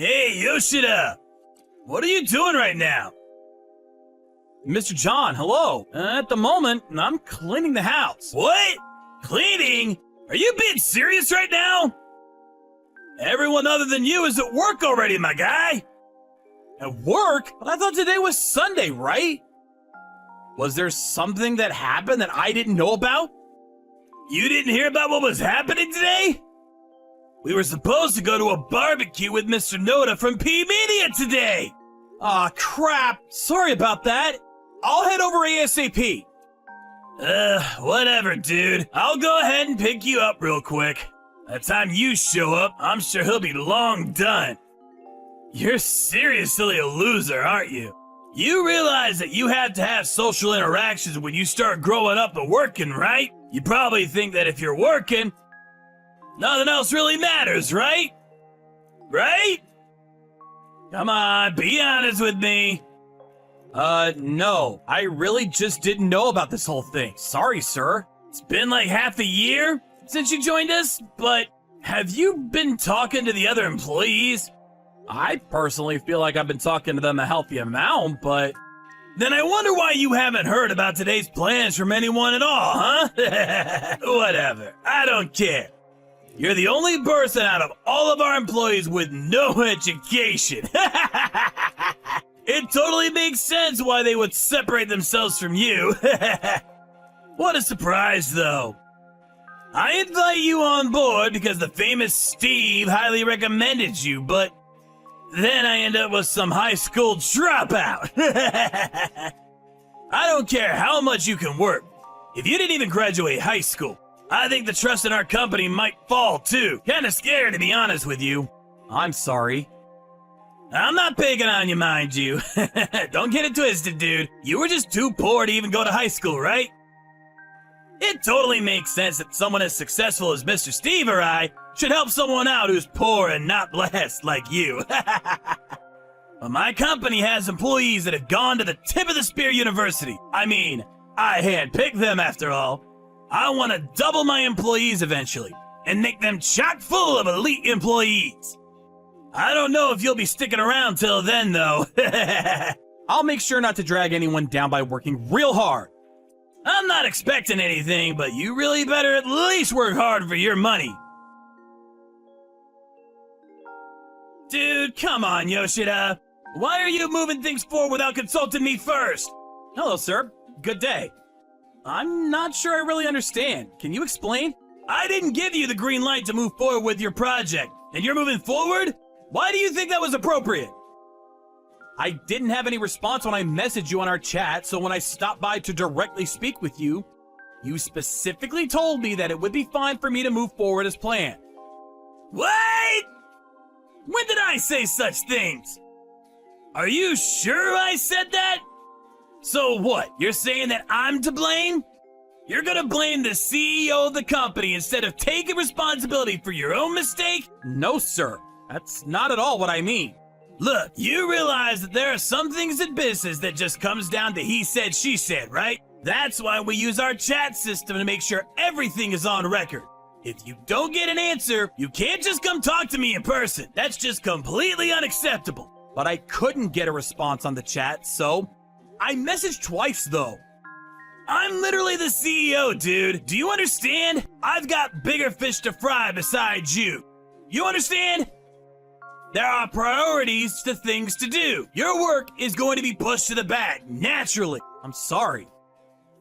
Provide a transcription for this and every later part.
Hey, Yoshida! What are you doing right now? Mr. John, hello. At the moment, I'm cleaning the house. What? Cleaning? Are you being serious right now? Everyone other than you is at work already, my guy. At work? But I thought today was Sunday, right? Was there something that happened that I didn't know about? You didn't hear about what was happening today? We were supposed to go to a barbecue with Mr. Noda from P-Media today. Aw, crap. Sorry about that. I'll head over ASAP. Whatever, dude. I'll go ahead and pick you up real quick. By the time you show up, I'm sure he'll be long done. You're seriously a loser, aren't you? You realize that you have to have social interactions when you start growing up and working, right? You probably think that if you're working, nothing else really matters, right? Right? Come on, be honest with me. No. I really just didn't know about this whole thing. Sorry, sir. It's been like half a year since you joined us, but have you been talking to the other employees? I personally feel like I've been talking to them a healthy amount, but... Then I wonder why you haven't heard about today's plans from anyone at all, huh? Whatever. I don't care. You're the only person out of all of our employees with no education. It totally makes sense why they would separate themselves from you. What a surprise, though. I invite you on board because the famous Steve highly recommended you, but then I end up with some high school dropout. I don't care how much you can work. If you didn't even graduate high school, I think the trust in our company might fall too. Kinda scared, to be honest with you. I'm sorry. I'm not picking on you, mind you. Don't get it twisted, dude. You were just too poor to even go to high school, right? It totally makes sense that someone as successful as Mr. Steve or I should help someone out who's poor and not blessed like you. But my company has employees that have gone to the tip of the spear university. I mean, I handpicked them after all. I want to double my employees eventually and make them chock full of elite employees. I don't know if you'll be sticking around till then, though. I'll make sure not to drag anyone down by working real hard. I'm not expecting anything, but you really better at least work hard for your money. Dude, come on, Yoshida. Why are you moving things forward without consulting me first? Hello, sir. Good day. I'm not sure I really understand. Can you explain? I didn't give you the green light to move forward with your project, and you're moving forward? Why do you think that was appropriate? I didn't have any response when I messaged you on our chat, so when I stopped by to directly speak with you, you specifically told me that it would be fine for me to move forward as planned. What? When did I say such things? Are you sure I said that? So what, you're saying that I'm to blame? You're gonna blame the CEO of the company instead of taking responsibility for your own mistake? No, sir. That's not at all what I mean. Look, you realize that there are some things in business that just comes down to he said, she said, right? That's why we use our chat system to make sure everything is on record. If you don't get an answer, you can't just come talk to me in person. That's just completely unacceptable. But I couldn't get a response on the chat, so I messaged twice, though. I'm literally the CEO, dude. Do you understand? I've got bigger fish to fry besides you. You understand? There are priorities to things to do. Your work is going to be pushed to the back, naturally. I'm sorry.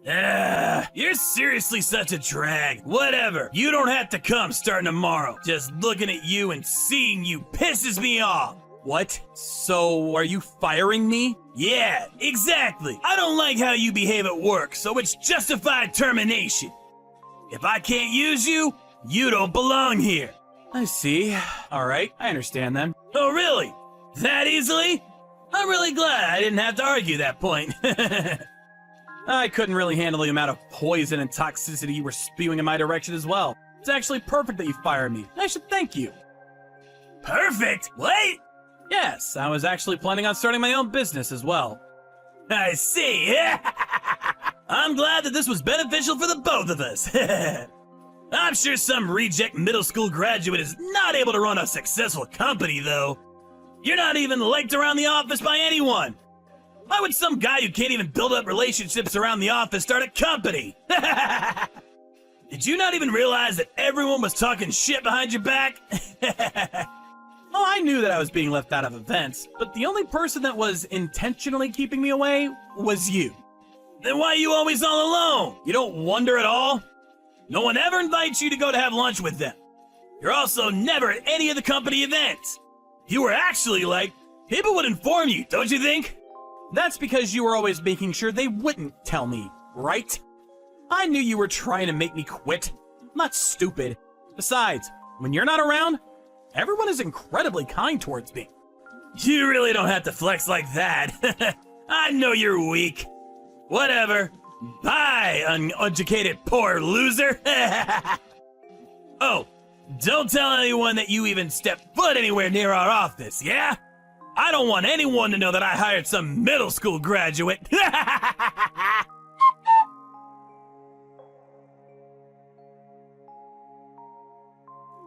You're seriously such a drag. Whatever. You don't have to come starting tomorrow. Just looking at you and seeing you pisses me off. What? So, are you firing me? Yeah, exactly. I don't like how you behave at work, so it's justified termination. If I can't use you, you don't belong here. I see. All right, I understand then. Oh, really? That easily? I'm really glad I didn't have to argue that point. I couldn't really handle the amount of poison and toxicity you were spewing in my direction as well. It's actually perfect that you fired me. I should thank you. Perfect? What? Yes, I was actually planning on starting my own business as well. I see. I'm glad that this was beneficial for the both of us. I'm sure some reject middle school graduate is not able to run a successful company, though. You're not even liked around the office by anyone. Why would some guy who can't even build up relationships around the office start a company? Did you not even realize that everyone was talking shit behind your back? Oh, I knew that I was being left out of events, but the only person that was intentionally keeping me away was you. Then why are you always all alone? You don't wonder at all? No one ever invites you to go to have lunch with them. You're also never at any of the company events. If you were actually like, people would inform you, don't you think? That's because you were always making sure they wouldn't tell me, right? I knew you were trying to make me quit. I'm not stupid. Besides, when you're not around, everyone is incredibly kind towards me. You really don't have to flex like that. I know you're weak. Whatever. Bye, uneducated poor loser. Oh, don't tell anyone that you even stepped foot anywhere near our office, yeah? I don't want anyone to know that I hired some middle school graduate.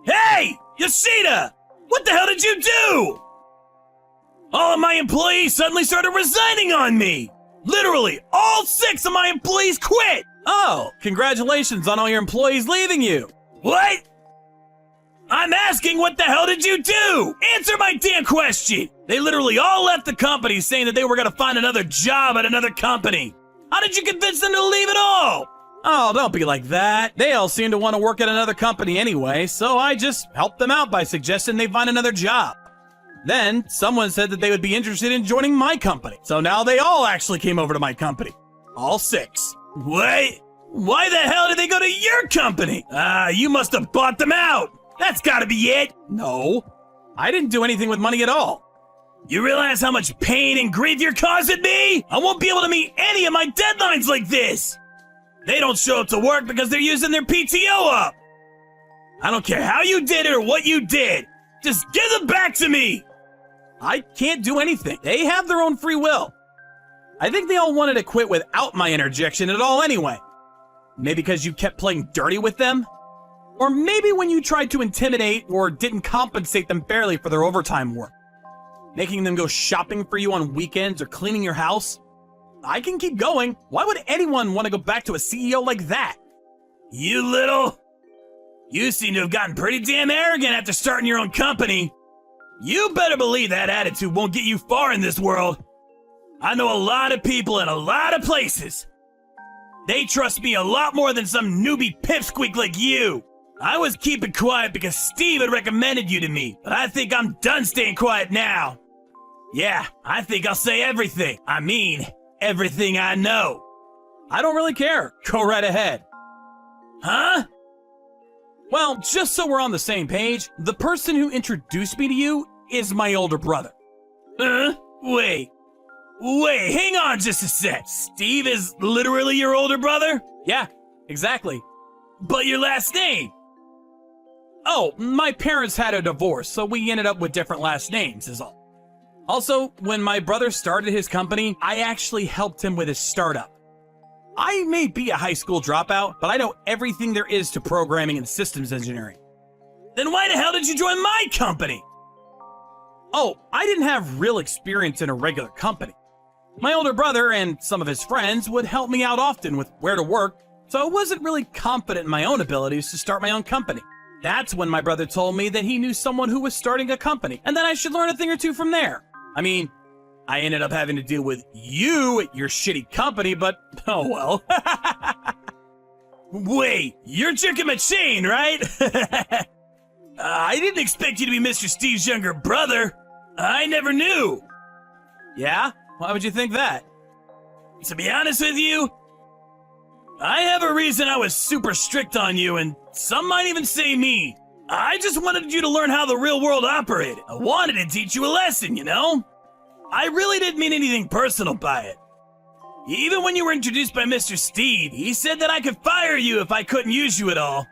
Hey, Yoshida! What the hell did you do? All of my employees suddenly started resigning on me. Literally, all 6 of my employees quit. Oh, congratulations on all your employees leaving you. What? I'm asking, what the hell did you do? Answer my damn question! They literally all left the company saying that they were gonna find another job at another company. How did you convince them to leave at all? Oh, don't be like that. They all seem to want to work at another company anyway, so I just helped them out by suggesting they find another job. Then, someone said that they would be interested in joining my company, so now they all actually came over to my company. All 6. What? Why the hell did they go to your company? You must have bought them out. That's gotta be it. No, I didn't do anything with money at all. You realize how much pain and grief you're causing me? I won't be able to meet any of my deadlines like this. They don't show up to work because they're using their PTO up. I don't care how you did it or what you did. Just give them back to me. I can't do anything. They have their own free will. I think they all wanted to quit without my interjection at all anyway. Maybe because you kept playing dirty with them? Or maybe when you tried to intimidate or didn't compensate them fairly for their overtime work. Making them go shopping for you on weekends or cleaning your house? I can keep going. Why would anyone want to go back to a CEO like that? You seem to have gotten pretty damn arrogant after starting your own company. You better believe that attitude won't get you far in this world. I know a lot of people in a lot of places. They trust me a lot more than some newbie pipsqueak like you. I was keeping quiet because Steve had recommended you to me, but I think I'm done staying quiet now. Yeah, I think I'll say everything. I mean, everything I know. I don't really care. Go right ahead. Huh? Well, just so we're on the same page, the person who introduced me to you is my older brother. Wait, hang on just a sec. Steve is literally your older brother? Yeah, exactly. But your last name? Oh, my parents had a divorce, so we ended up with different last names is all. Also, when my brother started his company, I actually helped him with his startup. I may be a high school dropout, but I know everything there is to programming and systems engineering. Then why the hell did you join my company? Oh, I didn't have real experience in a regular company. My older brother and some of his friends would help me out often with where to work, so I wasn't really confident in my own abilities to start my own company. That's when my brother told me that he knew someone who was starting a company, and that I should learn a thing or two from there. I mean, I ended up having to deal with you at your shitty company, but oh well. Wait, you're Jerkin McShane, right? I didn't expect you to be Mr. Steve's younger brother. I never knew. Yeah? Why would you think that? To be honest with you, I have a reason I was super strict on you, and some might even say mean. I just wanted you to learn how the real world operated. I wanted to teach you a lesson, you know? I really didn't mean anything personal by it. Even when you were introduced by Mr. Steve, he said that I could fire you if I couldn't use you at all.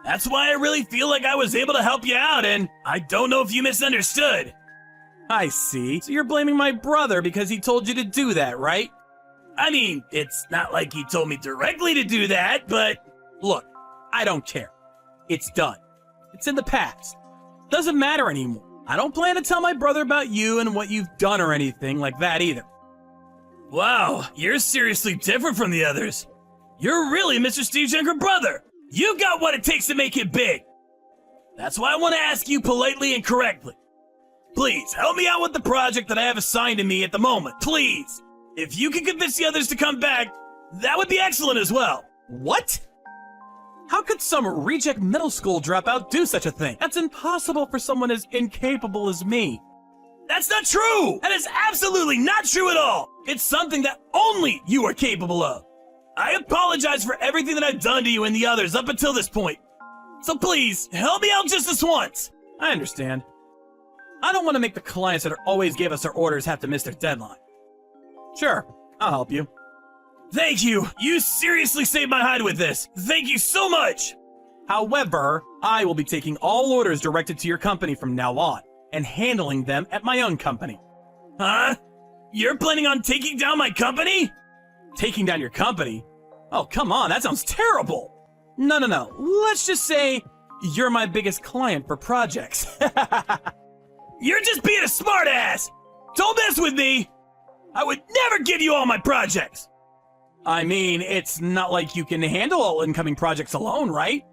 That's why I really feel like I was able to help you out, and I don't know if you misunderstood. I see. So you're blaming my brother because he told you to do that, right? I mean, it's not like he told me directly to do that, but... Look, I don't care. It's done. It's in the past. Doesn't matter anymore. I don't plan to tell my brother about you and what you've done or anything like that either. Wow, you're seriously different from the others. You're really Mr. Steve's younger brother. You've got what it takes to make it big. That's why I want to ask you politely and correctly. Please, help me out with the project that I have assigned to me at the moment, please. If you can convince the others to come back, that would be excellent as well. What? How could some reject middle school dropout do such a thing? That's impossible for someone as incapable as me. That's not true! That is absolutely not true at all! It's something that only you are capable of. I apologize for everything that I've done to you and the others up until this point. So please, help me out just this once. I understand. I don't want to make the clients that always gave us our orders have to miss their deadline. Sure, I'll help you. Thank you. You seriously saved my hide with this. Thank you so much. However, I will be taking all orders directed to your company from now on and handling them at my own company. Huh? You're planning on taking down my company? Taking down your company? Oh, come on, that sounds terrible. No. Let's just say you're my biggest client for projects. You're just being a smartass. Don't mess with me. I would never give you all my projects. I mean, it's not like you can handle all incoming projects alone, right?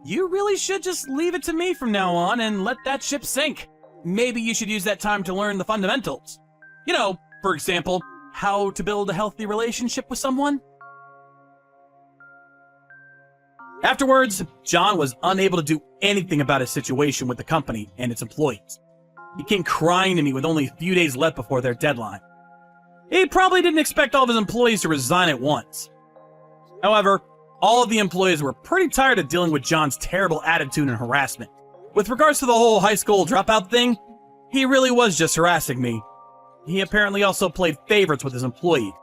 You really should just leave it to me from now on and let that ship sink. Maybe you should use that time to learn the fundamentals. You know, for example, how to build a healthy relationship with someone. Afterwards, John was unable to do anything about his situation with the company and its employees. He came crying to me with only a few days left before their deadline. He probably didn't expect all of his employees to resign at once. However, all of the employees were pretty tired of dealing with John's terrible attitude and harassment. With regards to the whole high school dropout thing, he really was just harassing me. He apparently also played favorites with his employees.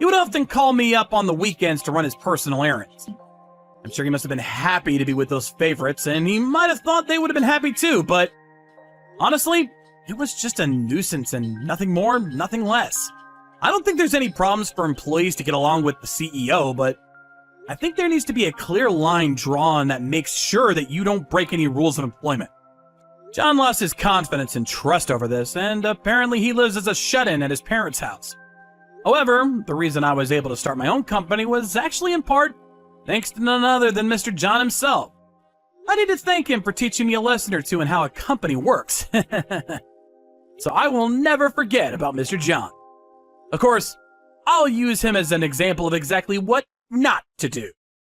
He would often call me up on the weekends to run his personal errands. I'm sure he must have been happy to be with those favorites, and he might have thought they would have been happy too, but honestly, it was just a nuisance and nothing more, nothing less. I don't think there's any problems for employees to get along with the CEO, but I think there needs to be a clear line drawn that makes sure that you don't break any rules of employment. John lost his confidence and trust over this, and apparently he lives as a shut-in at his parents' house. However, the reason I was able to start my own company was actually in part thanks to none other than Mr. John himself. I need to thank him for teaching me a lesson or two in how a company works. So I will never forget about Mr. John. Of course, I'll use him as an example of exactly what not to do.